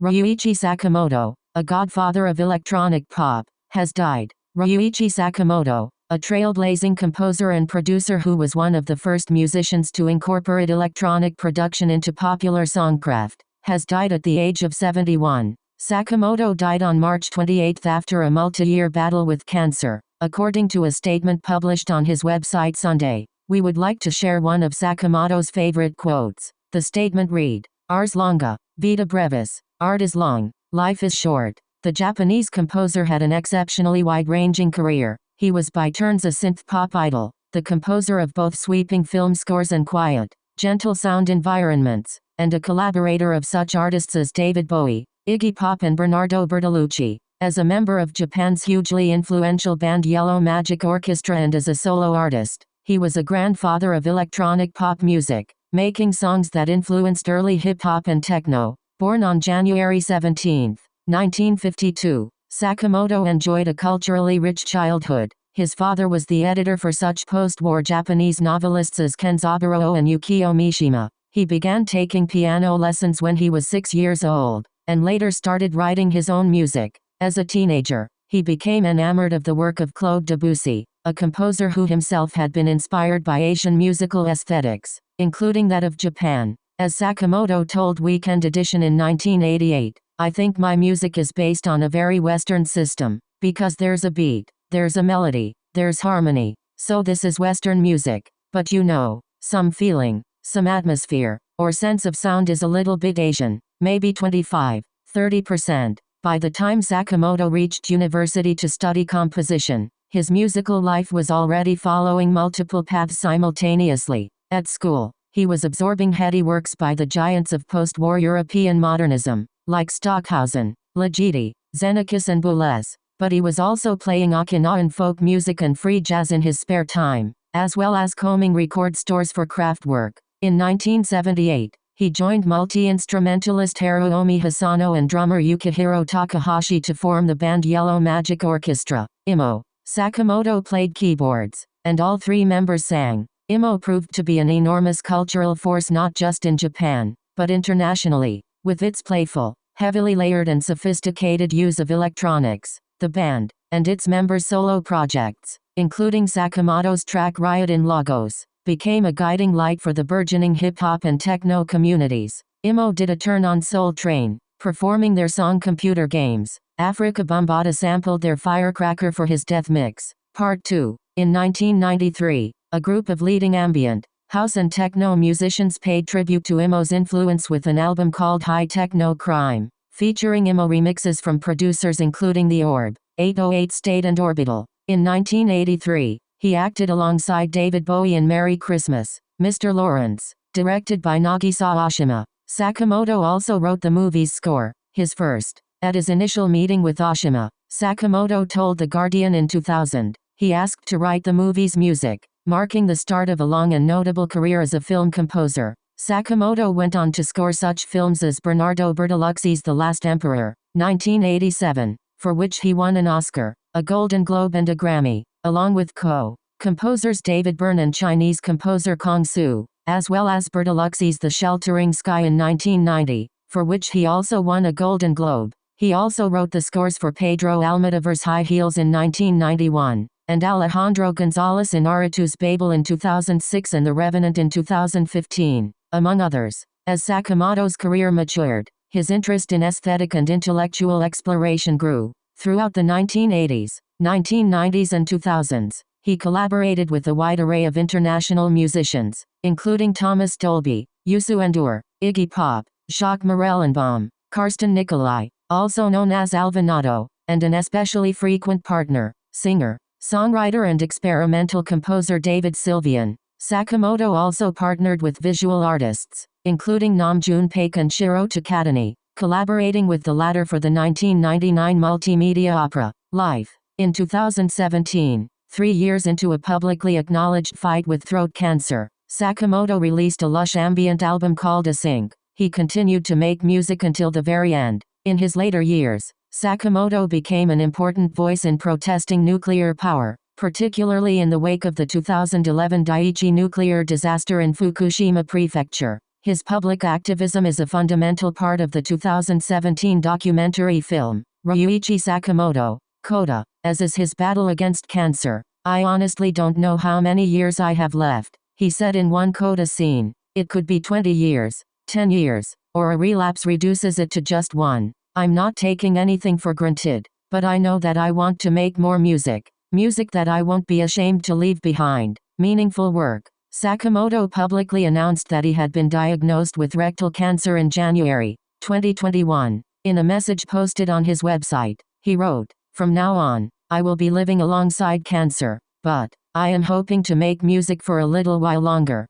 Ryuichi Sakamoto, a godfather of electronic pop, has died. Ryuichi Sakamoto, a trailblazing composer and producer who was one of the first musicians to incorporate electronic production into popular songcraft, has died at the age of 71. Sakamoto died on March 28 after a multi-year battle with cancer, according to a statement published on his website Sunday. We would like to share one of Sakamoto's favorite quotes. The statement read, "Ars longa, vita brevis." Art is long, life is short. The Japanese composer had an exceptionally wide-ranging career. He was by turns a synth-pop idol, the composer of both sweeping film scores and quiet, gentle sound environments, and a collaborator of such artists as David Bowie, Iggy Pop and Bernardo Bertolucci. As a member of Japan's hugely influential band Yellow Magic Orchestra and as a solo artist, he was a grandfather of electronic pop music, making songs that influenced early hip-hop and techno. Born on January 17, 1952, Sakamoto enjoyed a culturally rich childhood. His father was the editor for such post-war Japanese novelists as Kenzaburo and Yukio Mishima. He began taking piano lessons when he was 6 years old, and later started writing his own music. As a teenager, he became enamored of the work of Claude Debussy, a composer who himself had been inspired by Asian musical aesthetics, including that of Japan. As Sakamoto told Weekend Edition in 1988, "I think my music is based on a very Western system, because there's a beat, there's a melody, there's harmony, so this is Western music, but you know, some feeling, some atmosphere, or sense of sound is a little bit Asian, maybe 25–30%. By the time Sakamoto reached university to study composition, his musical life was already following multiple paths simultaneously. At school, he was absorbing heady works by the giants of post-war European modernism, like Stockhausen, Ligeti, Xenakis and Boulez, but he was also playing Okinawan folk music and free jazz in his spare time, as well as combing record stores for craft work. In 1978, he joined multi-instrumentalist Haruomi Hisano and drummer Yukihiro Takahashi to form the band Yellow Magic Orchestra, IMO. Sakamoto played keyboards, and all three members sang. IMO proved to be an enormous cultural force not just in Japan, but internationally, with its playful, heavily layered and sophisticated use of electronics. The band, and its members' solo projects, including Sakamoto's track Riot in Lagos, became a guiding light for the burgeoning hip-hop and techno communities. IMO did a turn on Soul Train, performing their song Computer Games. Afrika Bambaataa sampled their Firecracker for his Death Mix, Part 2. In 1993, a group of leading ambient, house and techno musicians paid tribute to IMO's influence with an album called High Techno Crime, featuring IMO remixes from producers including The Orb, 808 State and Orbital. In 1983, he acted alongside David Bowie in Merry Christmas, Mr. Lawrence, directed by Nagisa Oshima. Sakamoto also wrote the movie's score, his first. At his initial meeting with Oshima, Sakamoto told The Guardian in 2000, he asked to write the movie's music, marking the start of a long and notable career as a film composer. Sakamoto went on to score such films as Bernardo Bertolucci's The Last Emperor, 1987, for which he won an Oscar, a Golden Globe and a Grammy, along with co-composers David Byrne and Chinese composer Kong Su, as well as Bertolucci's The Sheltering Sky in 1990, for which he also won a Golden Globe. He also wrote the scores for Pedro Almodovar's High Heels in 1991, and Alejandro González Iñárritu's Babel in 2006 and The Revenant in 2015, among others. As Sakamoto's career matured, his interest in aesthetic and intellectual exploration grew. Throughout the 1980s, 1990s and 2000s, he collaborated with a wide array of international musicians, including Thomas Dolby, Youssou N'Dour, Iggy Pop, Jacques Morellenbaum, Karsten Nicolai, also known as Alvinato, and an especially frequent partner, singer, songwriter and experimental composer David Sylvian. Sakamoto also partnered with visual artists, including Nam June-paik and Shiro Takatani, collaborating with the latter for the 1999 multimedia opera, Life. In 2017, 3 years into a publicly acknowledged fight with throat cancer, Sakamoto released a lush ambient album called Async. He continued to make music until the very end. In his later years, Sakamoto became an important voice in protesting nuclear power, particularly in the wake of the 2011 Daiichi nuclear disaster in Fukushima Prefecture. His public activism is a fundamental part of the 2017 documentary film, Ryuichi Sakamoto, Coda, as is his battle against cancer. I honestly don't know how many years I have left, he said in one Coda scene. It could be 20 years, 10 years, or a relapse reduces it to just one. I'm not taking anything for granted, but I know that I want to make more music. Music that I won't be ashamed to leave behind. Meaningful work. Sakamoto publicly announced that he had been diagnosed with rectal cancer in January 2021. In a message posted on his website, he wrote, "From now on, I will be living alongside cancer, but I am hoping to make music for a little while longer."